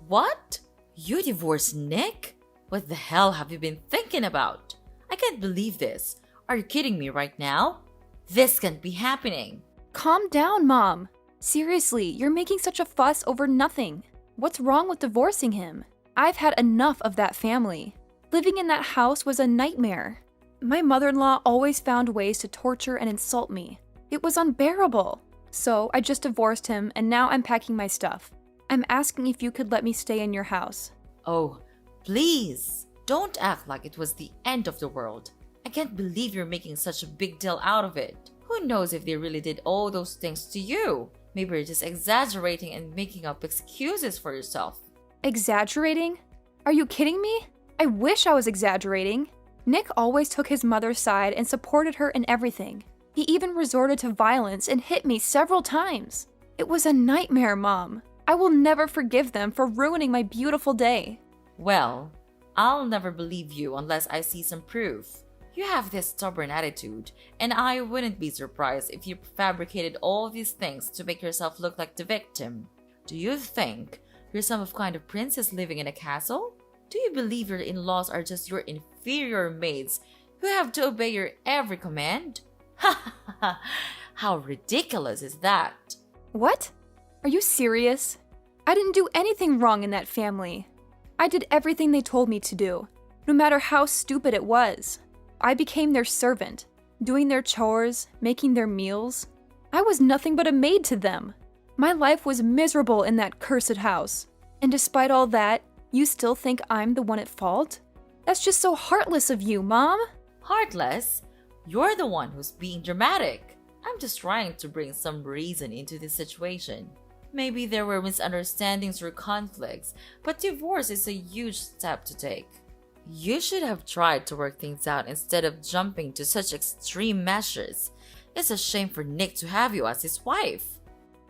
What? You divorced Nick? What the hell have you been thinking about? I can't believe this. Are you kidding me right now? This can't be happening. Calm down, Mom. Seriously, you're making such a fuss over nothing. What's wrong with divorcing him? I've had enough of that family. Living in that house was a nightmare. My mother-in-law always found ways to torture and insult me. It was unbearable. So I just divorced him, and now I'm packing my stuff. I'm asking if you could let me stay in your house. Oh, please. Don't act like it was the end of the world. I can't believe you're making such a big deal out of it. Who knows if they really did all those things to you? Maybe you're just exaggerating and making up excuses for yourself. Exaggerating? Are you kidding me? I wish I was exaggerating. Nick always took his mother's side and supported her in everything. He even resorted to violence and hit me several times. It was a nightmare, Mom. I will never forgive them for ruining my beautiful day. Well, I'll never believe you unless I see some proof. You have this stubborn attitude, and I wouldn't be surprised if you fabricated all these things to make yourself look like the victim. Do you think you're some kind of princess living in a castle? Do you believe your in-laws are just your inferior maids who have to obey your every command? Ha ha ha! How ridiculous is that? What? Are you serious? I didn't do anything wrong in that family. I did everything they told me to do, no matter how stupid it was. I became their servant, doing their chores, making their meals. I was nothing but a maid to them. My life was miserable in that cursed house. And despite all that, you still think I'm the one at fault? That's just so heartless of you, Mom. Heartless? You're the one who's being dramatic. I'm just trying to bring some reason into this situation. Maybe there were misunderstandings or conflicts, but divorce is a huge step to take. You should have tried to work things out instead of jumping to such extreme measures. It's a shame for Nick to have you as his wife.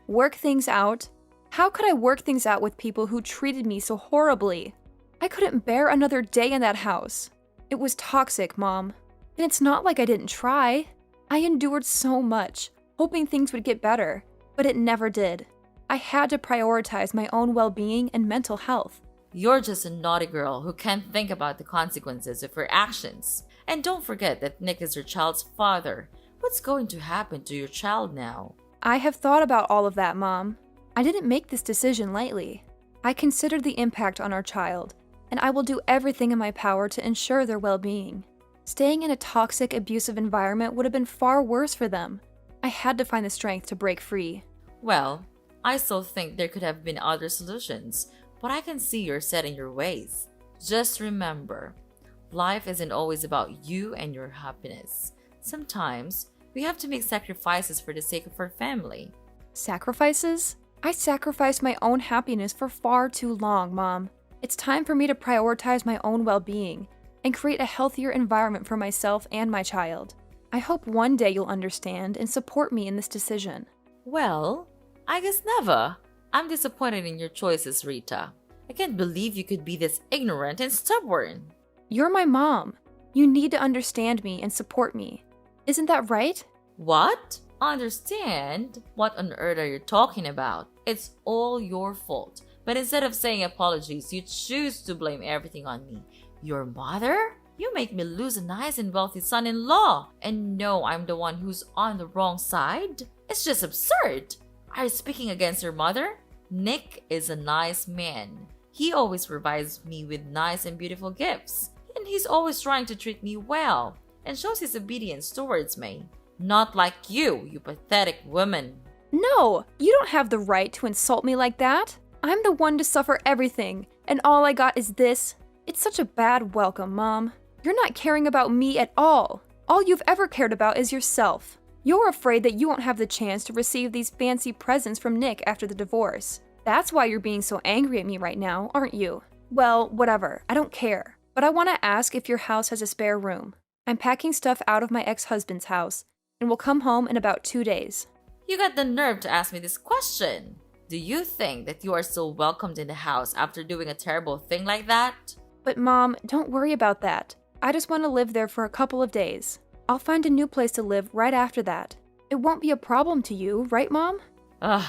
Work things out? How could I work things out with people who treated me so horribly? I couldn't bear another day in that house. It was toxic, Mom. And it's not like I didn't try. I endured so much, hoping things would get better, but it never did. I had to prioritize my own well-being and mental health. You're just a naughty girl who can't think about the consequences of her actions. And don't forget that Nick is your child's father. What's going to happen to your child now? I have thought about all of that, Mom. I didn't make this decision lightly. I considered the impact on our child, and I will do everything in my power to ensure their well-being. Staying in a toxic, abusive environment would have been far worse for them. I had to find the strength to break free. Well, I still think there could have been other solutions, but I can see you're set in your ways. Just remember, life isn't always about you and your happiness. Sometimes, we have to make sacrifices for the sake of our family. Sacrifices? I sacrificed my own happiness for far too long, Mom. It's time for me to prioritize my own well-being and create a healthier environment for myself and my child. I hope one day you'll understand and support me in this decision. Well, I guess never. I'm disappointed in your choices, Rita. I can't believe you could be this ignorant and stubborn. You're my mom. You need to understand me and support me. Isn't that right? What? Understand? What on earth are you talking about? It's all your fault. But instead of saying apologies, you choose to blame everything on me. Your mother? You make me lose a nice and wealthy son-in-law and know I'm the one who's on the wrong side? It's just absurd. Are you speaking against your mother? Nick is a nice man. He always provides me with nice and beautiful gifts. And he's always trying to treat me well and shows his obedience towards me. Not like you pathetic woman. No, you don't have the right to insult me like that. I'm the one to suffer everything, and all I got is this. It's such a bad welcome, Mom. You're not caring about me at all. All you've ever cared about is yourself. You're afraid that you won't have the chance to receive these fancy presents from Nick after the divorce. That's why you're being so angry at me right now, aren't you? Well, whatever. I don't care. But I want to ask if your house has a spare room. I'm packing stuff out of my ex-husband's house, and will come home in about 2 days. You got the nerve to ask me this question. Do you think that you are still welcomed in the house after doing a terrible thing like that? But Mom, don't worry about that. I just want to live there for a couple of days. I'll find a new place to live right after that. It won't be a problem to you, right, Mom? Ugh,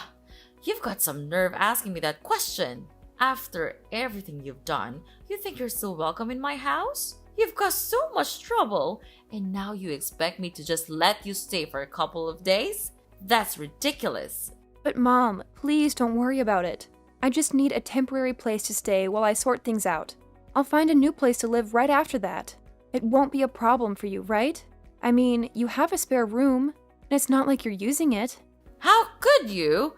you've got some nerve asking me that question. After everything you've done, you think you're still welcome in my house? You've caused so much trouble, and now you expect me to just let you stay for a couple of days? That's ridiculous. But Mom, please don't worry about it. I just need a temporary place to stay while I sort things out. I'll find a new place to live right after that. It won't be a problem for you, right? I mean, you have a spare room, and it's not like you're using it. How could you?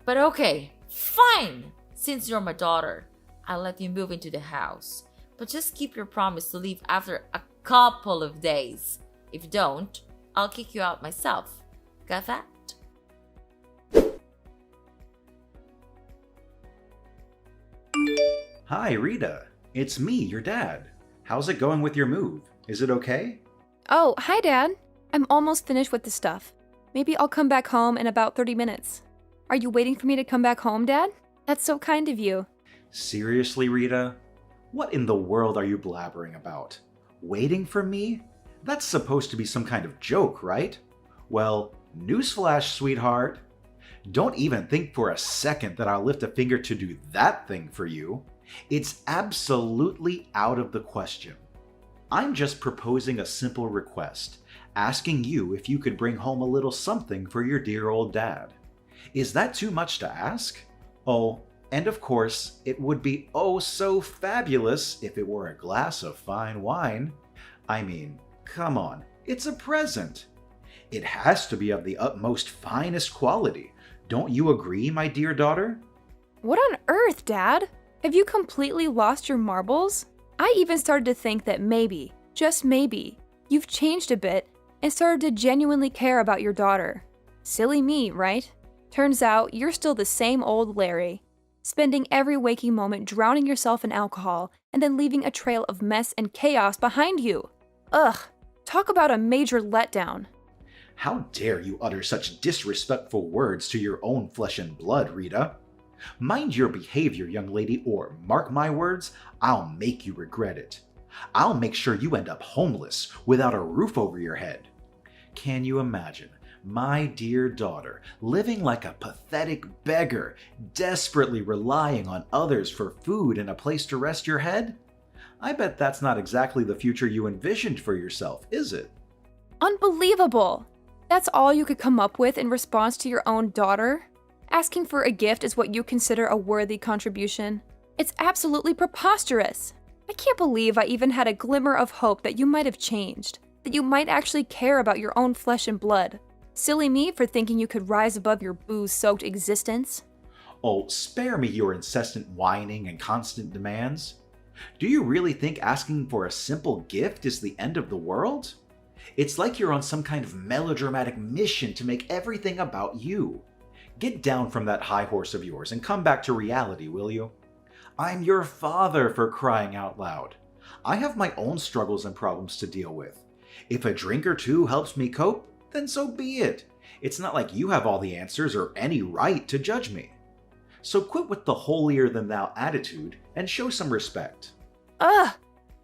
But okay, fine. Since you're my daughter, I'll let you move into the house. But just keep your promise to leave after a couple of days. If you don't, I'll kick you out myself. Got that? Hi, Rita. It's me, your dad. How's it going with your move? Is it okay? Oh, hi, Dad. I'm almost finished with the stuff. Maybe I'll come back home in about 30 minutes. Are you waiting for me to come back home, Dad? That's so kind of you. Seriously, Rita? What in the world are you blabbering about? Waiting for me? That's supposed to be some kind of joke, right? Well, newsflash, sweetheart. Don't even think for a second that I'll lift a finger to do that thing for you. It's absolutely out of the question. I'm just proposing a simple request, asking you if you could bring home a little something for your dear old dad. Is that too much to ask? Oh, and of course, it would be oh so fabulous if it were a glass of fine wine. I mean, come on, it's a present. It has to be of the utmost finest quality. Don't you agree, my dear daughter? What on earth, Dad? Have you completely lost your marbles? I even started to think that maybe, just maybe, you've changed a bit and started to genuinely care about your daughter. Silly me, right? Turns out you're still the same old Larry, spending every waking moment drowning yourself in alcohol and then leaving a trail of mess and chaos behind you. Ugh, talk about a major letdown. How dare you utter such disrespectful words to your own flesh and blood, Rita? Mind your behavior, young lady, or mark my words, I'll make you regret it. I'll make sure you end up homeless, without a roof over your head. Can you imagine my dear daughter living like a pathetic beggar, desperately relying on others for food and a place to rest your head? I bet that's not exactly the future you envisioned for yourself, is it? Unbelievable! That's all you could come up with in response to your own daughter? Asking for a gift is what you consider a worthy contribution? It's absolutely preposterous! I can't believe I even had a glimmer of hope that you might have changed, that you might actually care about your own flesh and blood. Silly me for thinking you could rise above your booze-soaked existence. Oh, spare me your incessant whining and constant demands. Do you really think asking for a simple gift is the end of the world? It's like you're on some kind of melodramatic mission to make everything about you. Get down from that high horse of yours and come back to reality, will you? I'm your father, for crying out loud. I have my own struggles and problems to deal with. If a drink or two helps me cope, then so be it. It's not like you have all the answers or any right to judge me. So quit with the holier-than-thou attitude and show some respect. Ugh!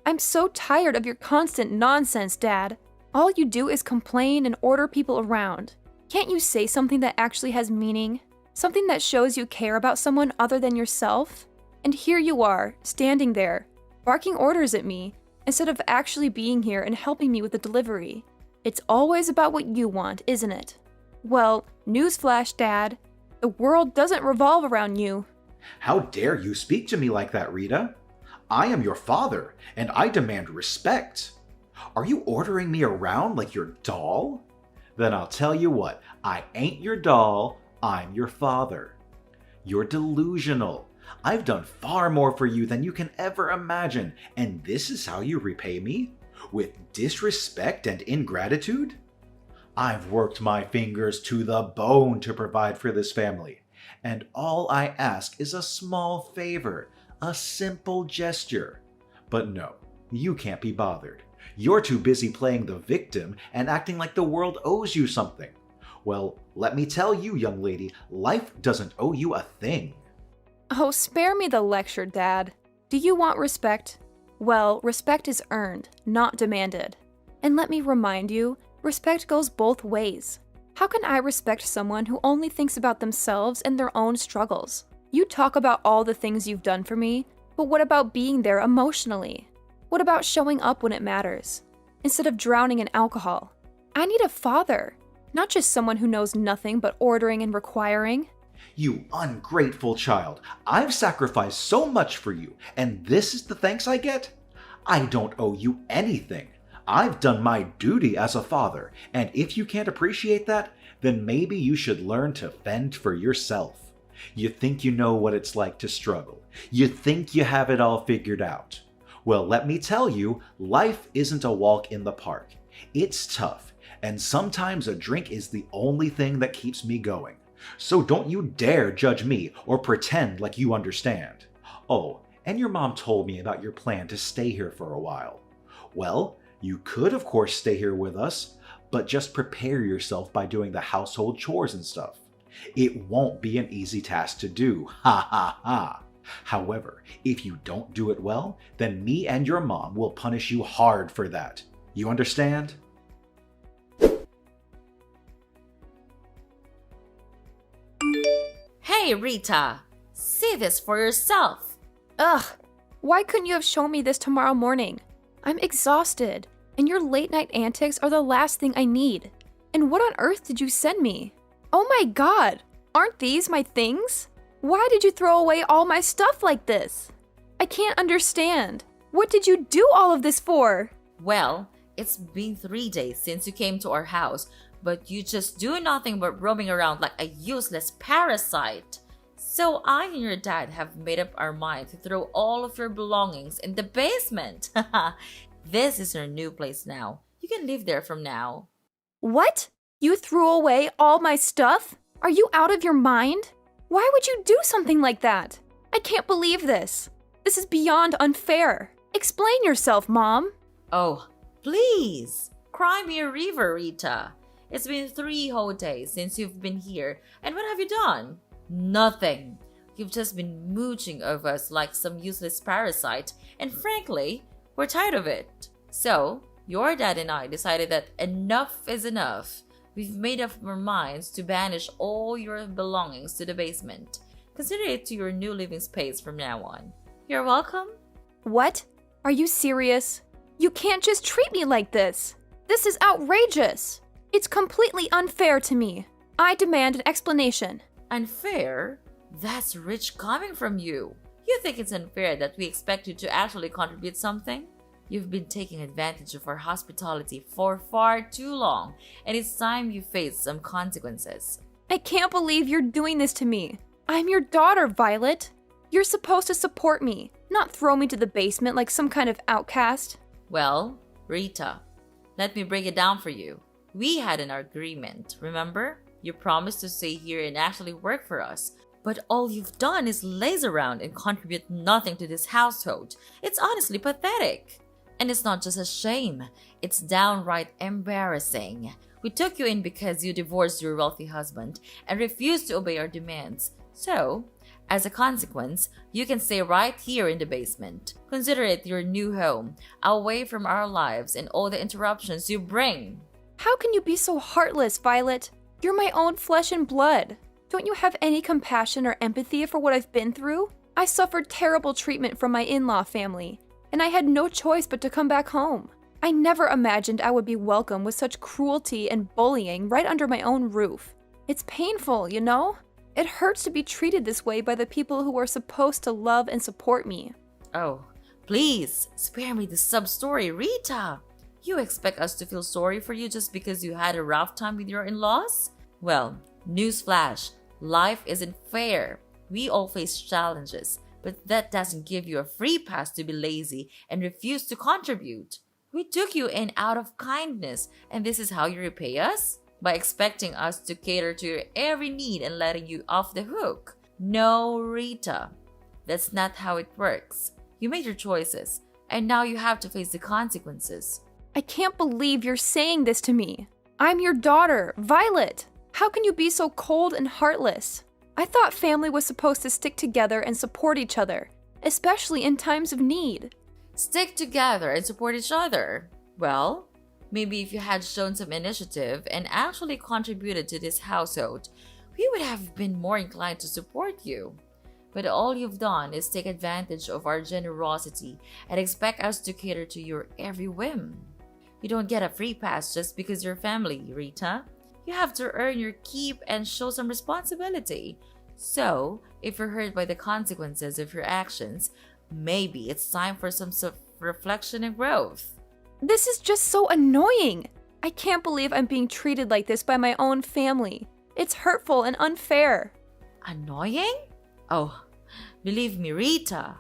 I'm so tired of your constant nonsense, Dad. All you do is complain and order people around. Can't you say something that actually has meaning? Something that shows you care about someone other than yourself? And here you are, standing there, barking orders at me, instead of actually being here and helping me with the delivery. It's always about what you want, isn't it? Well, newsflash, Dad. The world doesn't revolve around you. How dare you speak to me like that, Rita? I am your father, and I demand respect. Are you ordering me around like your doll? Then I'll tell you what, I ain't your doll, I'm your father. You're delusional. I've done far more for you than you can ever imagine, and this is how you repay me? With disrespect and ingratitude? I've worked my fingers to the bone to provide for this family, and all I ask is a small favor, a simple gesture. But no, you can't be bothered. You're too busy playing the victim and acting like the world owes you something. Well, let me tell you, young lady, life doesn't owe you a thing. Oh, spare me the lecture, Dad. Do you want respect? Well, respect is earned, not demanded. And let me remind you, respect goes both ways. How can I respect someone who only thinks about themselves and their own struggles? You talk about all the things you've done for me, but what about being there emotionally? What about showing up when it matters, instead of drowning in alcohol? I need a father, not just someone who knows nothing but ordering and requiring. You ungrateful child. I've sacrificed so much for you, and this is the thanks I get? I don't owe you anything. I've done my duty as a father, and if you can't appreciate that, then maybe you should learn to fend for yourself. You think you know what it's like to struggle. You think you have it all figured out. Well, let me tell you, life isn't a walk in the park. It's tough, and sometimes a drink is the only thing that keeps me going. So don't you dare judge me or pretend like you understand. Oh, and your mom told me about your plan to stay here for a while. Well, you could of course stay here with us, but just prepare yourself by doing the household chores and stuff. It won't be an easy task to do, ha ha ha. However, if you don't do it well, then me and your mom will punish you hard for that. You understand? Hey, Rita! See this for yourself! Ugh, why couldn't you have shown me this tomorrow morning? I'm exhausted, and your late night antics are the last thing I need. And what on earth did you send me? Oh my god, aren't these my things? Why did you throw away all my stuff like this? I can't understand. What did you do all of this for? Well, it's been 3 days since you came to our house, but you just do nothing but roaming around like a useless parasite. So I and your dad have made up our mind to throw all of your belongings in the basement. This is your new place now. You can live there from now. What? You threw away all my stuff? Are you out of your mind? Why would you do something like that? I can't believe this. This is beyond unfair. Explain yourself, Mom. Oh, please! Cry me a river, Rita. It's been 3 whole days since you've been here, and what have you done? Nothing. You've just been mooching over us like some useless parasite, and frankly, we're tired of it. So, your dad and I decided that enough is enough. We've made up our minds to banish all your belongings to the basement. Consider it to your new living space from now on. You're welcome. What? Are you serious? You can't just treat me like this. This is outrageous. It's completely unfair to me. I demand an explanation. Unfair? That's rich coming from you. You think it's unfair that we expect you to actually contribute something? You've been taking advantage of our hospitality for far too long, and it's time you face some consequences. I can't believe you're doing this to me. I'm your daughter, Violet. You're supposed to support me, not throw me to the basement like some kind of outcast. Well, Rita, let me break it down for you. We had an agreement, remember? You promised to stay here and actually work for us. But all you've done is laze around and contribute nothing to this household. It's honestly pathetic. And it's not just a shame, it's downright embarrassing. We took you in because you divorced your wealthy husband and refused to obey our demands. So, as a consequence, you can stay right here in the basement. Consider it your new home, away from our lives and all the interruptions you bring. How can you be so heartless, Violet? You're my own flesh and blood. Don't you have any compassion or empathy for what I've been through? I suffered terrible treatment from my in-law family, and I had no choice but to come back home. I never imagined I would be welcome with such cruelty and bullying right under my own roof. It's painful, you know? It hurts to be treated this way by the people who are supposed to love and support me. Oh, please, spare me the sub-story, Rita. You expect us to feel sorry for you just because you had a rough time with your in-laws? Well, newsflash, life isn't fair. We all face challenges, but that doesn't give you a free pass to be lazy and refuse to contribute. We took you in out of kindness, and this is how you repay us? By expecting us to cater to your every need and letting you off the hook. No, Rita. That's not how it works. You made your choices, and now you have to face the consequences. I can't believe you're saying this to me. I'm your daughter, Violet. How can you be so cold and heartless? I thought family was supposed to stick together and support each other, especially in times of need. Stick together and support each other. Well, maybe if you had shown some initiative and actually contributed to this household, we would have been more inclined to support you. But all you've done is take advantage of our generosity and expect us to cater to your every whim. You don't get a free pass just because you're family, Rita. You have to earn your keep and show some responsibility. So, if you're hurt by the consequences of your actions, maybe it's time for some reflection and growth. This is just so annoying. I can't believe I'm being treated like this by my own family. It's hurtful and unfair. Annoying? Oh, believe me, Rita.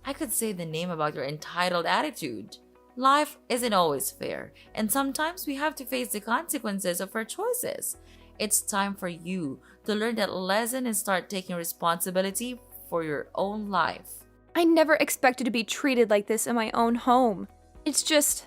I could say the name about your entitled attitude. Life isn't always fair, and sometimes we have to face the consequences of our choices. It's time for you to learn that lesson and start taking responsibility for your own life. I never expected to be treated like this in my own home. It's just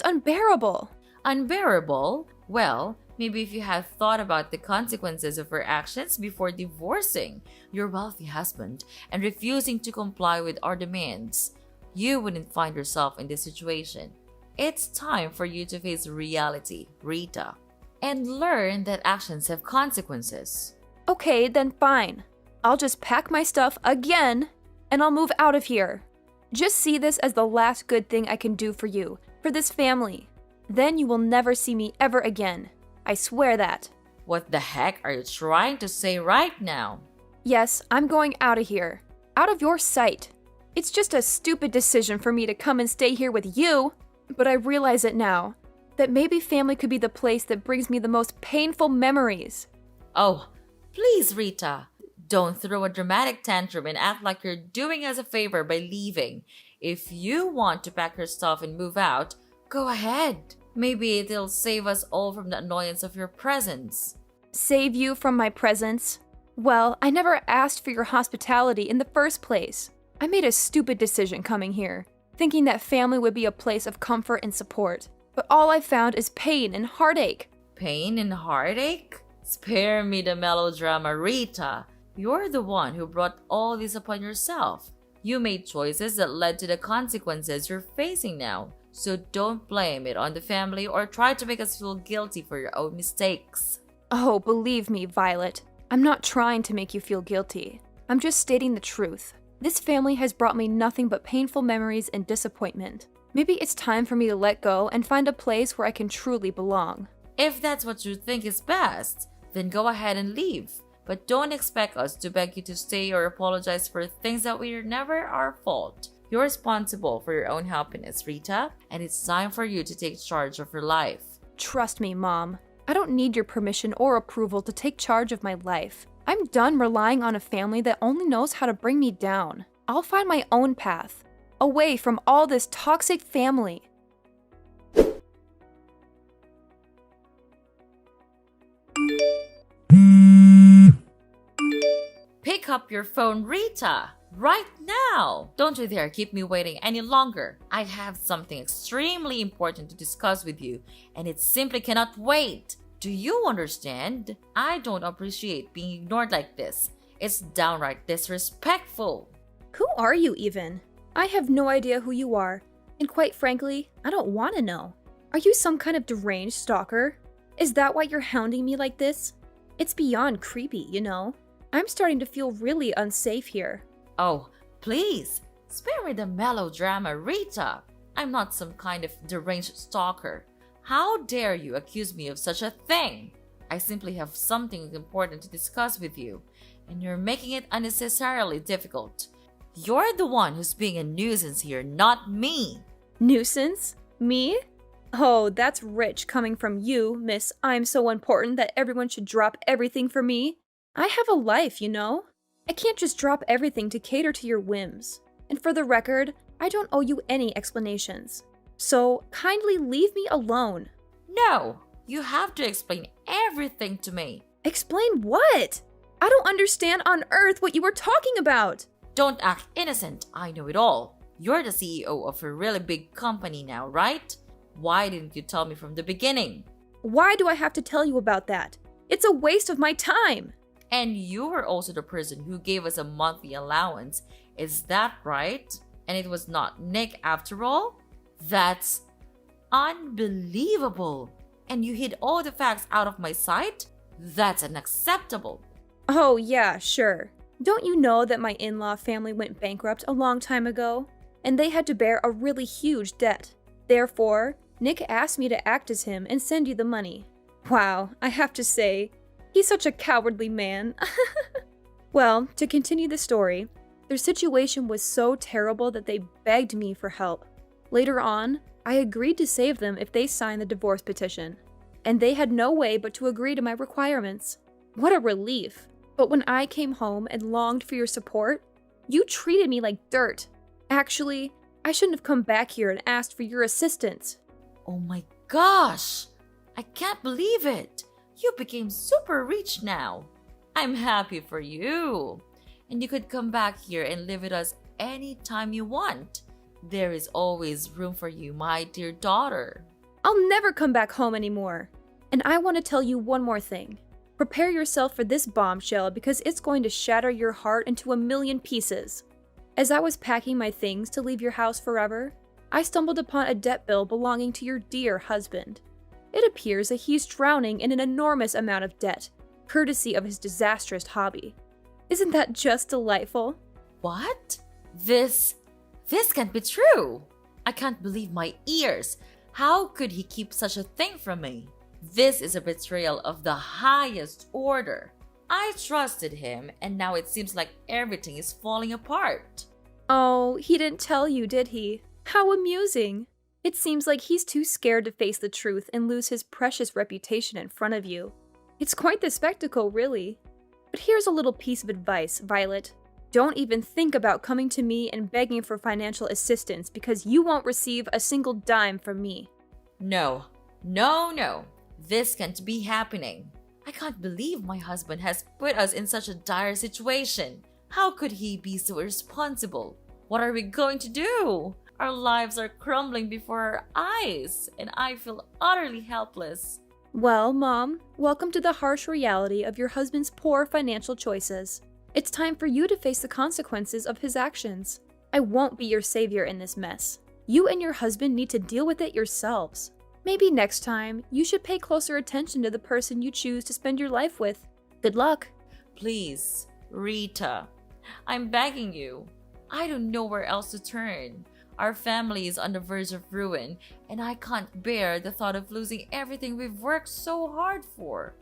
unbearable. Unbearable? Well, maybe if you had thought about the consequences of your actions before divorcing your wealthy husband and refusing to comply with our demands, you wouldn't find yourself in this situation. It's time for you to face reality, Rita, and learn that actions have consequences. Okay, then fine. I'll just pack my stuff again and I'll move out of here. Just see this as the last good thing I can do for you, for this family. Then you will never see me ever again. I swear that. What the heck are you trying to say right now? Yes, I'm going out of here. Out of your sight. It's just a stupid decision for me to come and stay here with you. But I realize it now, that maybe family could be the place that brings me the most painful memories. Oh, please, Rita. Don't throw a dramatic tantrum and act like you're doing us a favor by leaving. If you want to pack your stuff and move out, go ahead. Maybe it'll save us all from the annoyance of your presence. Save you from my presence? Well, I never asked for your hospitality in the first place. I made a stupid decision coming here, thinking that family would be a place of comfort and support. But all I found is pain and heartache. Pain and heartache? Spare me the melodrama, Rita. You're the one who brought all this upon yourself. You made choices that led to the consequences you're facing now. So don't blame it on the family or try to make us feel guilty for your own mistakes. Oh, believe me, Violet. I'm not trying to make you feel guilty. I'm just stating the truth. This family has brought me nothing but painful memories and disappointment. Maybe it's time for me to let go and find a place where I can truly belong. If that's what you think is best, then go ahead and leave. But don't expect us to beg you to stay or apologize for things that were never our fault. You're responsible for your own happiness, Rita, and it's time for you to take charge of your life. Trust me, Mom. I don't need your permission or approval to take charge of my life. I'm done relying on a family that only knows how to bring me down. I'll find my own path, away from all this toxic family. Pick up your phone, Rita! Right now! Don't you dare keep me waiting any longer. I have something extremely important to discuss with you, and it simply cannot wait. Do you understand? I don't appreciate being ignored like this. It's downright disrespectful. Who are you even? I have no idea who you are, and quite frankly, I don't want to know. Are you some kind of deranged stalker? Is that why you're hounding me like this? It's beyond creepy, you know? I'm starting to feel really unsafe here. Oh, please, spare me the melodrama, Rita. I'm not some kind of deranged stalker. How dare you accuse me of such a thing? I simply have something important to discuss with you, and you're making it unnecessarily difficult. You're the one who's being a nuisance here, not me. Nuisance? Me? Oh, that's rich coming from you, Miss I'm so important that everyone should drop everything for me. I have a life, you know? I can't just drop everything to cater to your whims. And for the record, I don't owe you any explanations. So kindly leave me alone. No, you have to explain everything to me. Explain what? I don't understand on earth what you were talking about. Don't act innocent, I know it all. You're the CEO of a really big company now, right? Why didn't you tell me from the beginning? Why do I have to tell you about that? It's a waste of my time. And you were also the person who gave us a monthly allowance. Is that right? And it was not Nick after all? That's unbelievable. And you hid all the facts out of my sight? That's unacceptable. Oh, yeah, sure. Don't you know that my in-law family went bankrupt a long time ago? And they had to bear a really huge debt. Therefore, Nick asked me to act as him and send you the money. Wow, I have to say, he's such a cowardly man. Well, to continue the story, their situation was so terrible that they begged me for help. Later on, I agreed to save them if they signed the divorce petition, and they had no way but to agree to my requirements. What a relief! But when I came home and longed for your support, you treated me like dirt. Actually, I shouldn't have come back here and asked for your assistance. Oh my gosh! I can't believe it! You became super rich now. I'm happy for you. And you could come back here and live with us anytime you want. There is always room for you, my dear daughter. I'll never come back home anymore. And I want to tell you one more thing. Prepare yourself for this bombshell because it's going to shatter your heart into a million pieces. As I was packing my things to leave your house forever, I stumbled upon a debt bill belonging to your dear husband. It appears that he's drowning in an enormous amount of debt, courtesy of his disastrous hobby. Isn't that just delightful? What? This can't be true. I can't believe my ears. How could he keep such a thing from me? This is a betrayal of the highest order. I trusted him, and now it seems like everything is falling apart. Oh, he didn't tell you, did he? How amusing. It seems like he's too scared to face the truth and lose his precious reputation in front of you. It's quite the spectacle, really. But here's a little piece of advice, Violet. Don't even think about coming to me and begging for financial assistance because you won't receive a single dime from me. No. This can't be happening. I can't believe my husband has put us in such a dire situation. How could he be so irresponsible? What are we going to do? Our lives are crumbling before our eyes, and I feel utterly helpless. Well, Mom, welcome to the harsh reality of your husband's poor financial choices. It's time for you to face the consequences of his actions. I won't be your savior in this mess. You and your husband need to deal with it yourselves. Maybe next time, you should pay closer attention to the person you choose to spend your life with. Good luck. Please, Rita, I'm begging you. I don't know where else to turn. Our family is on the verge of ruin, and I can't bear the thought of losing everything we've worked so hard for.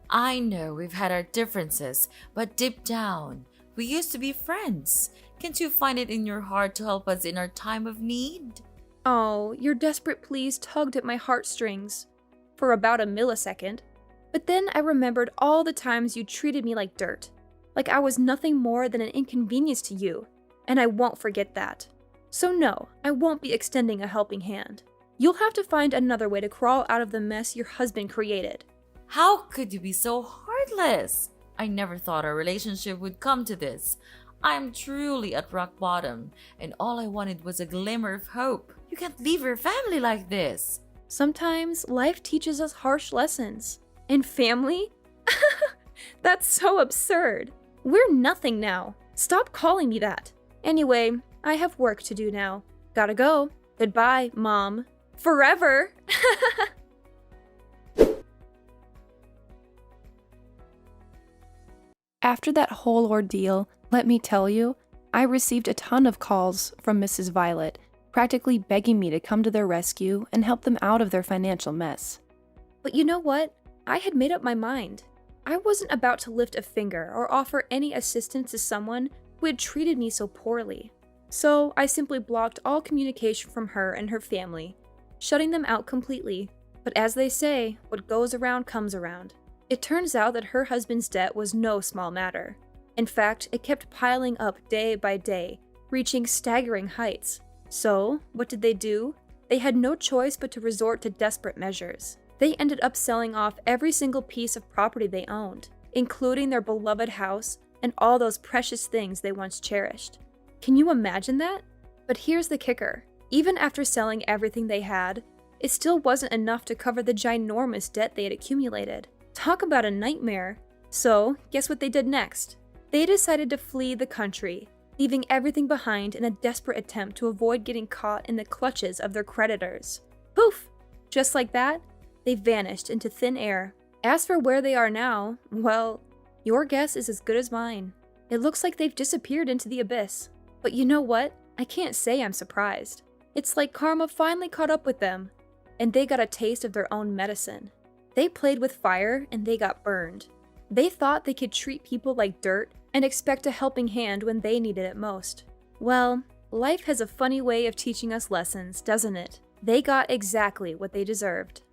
I know we've had our differences, but deep down, we used to be friends. Can't you find it in your heart to help us in our time of need? Oh, your desperate pleas tugged at my heartstrings for about a millisecond. But then I remembered all the times you treated me like dirt, like I was nothing more than an inconvenience to you, and I won't forget that. So no, I won't be extending a helping hand. You'll have to find another way to crawl out of the mess your husband created. How could you be so heartless? I never thought our relationship would come to this. I'm truly at rock bottom, and all I wanted was a glimmer of hope. You can't leave your family like this. Sometimes life teaches us harsh lessons. And family? That's so absurd. We're nothing now. Stop calling me that. Anyway, I have work to do now. Gotta go. Goodbye, Mom. Forever! After that whole ordeal, let me tell you, I received a ton of calls from Mrs. Violet, practically begging me to come to their rescue and help them out of their financial mess. But you know what? I had made up my mind. I wasn't about to lift a finger or offer any assistance to someone who had treated me so poorly. So I simply blocked all communication from her and her family, shutting them out completely. But as they say, what goes around comes around. It turns out that her husband's debt was no small matter. In fact, it kept piling up day by day, reaching staggering heights. So, what did they do? They had no choice but to resort to desperate measures. They ended up selling off every single piece of property they owned, including their beloved house and all those precious things they once cherished. Can you imagine that? But here's the kicker. Even after selling everything they had, it still wasn't enough to cover the ginormous debt they had accumulated. Talk about a nightmare. So, guess what they did next? They decided to flee the country, leaving everything behind in a desperate attempt to avoid getting caught in the clutches of their creditors. Poof! Just like that, they vanished into thin air. As for where they are now, well, your guess is as good as mine. It looks like they've disappeared into the abyss. But you know what? I can't say I'm surprised. It's like karma finally caught up with them, and they got a taste of their own medicine. They played with fire and they got burned. They thought they could treat people like dirt and expect a helping hand when they needed it most. Well, life has a funny way of teaching us lessons, doesn't it? They got exactly what they deserved.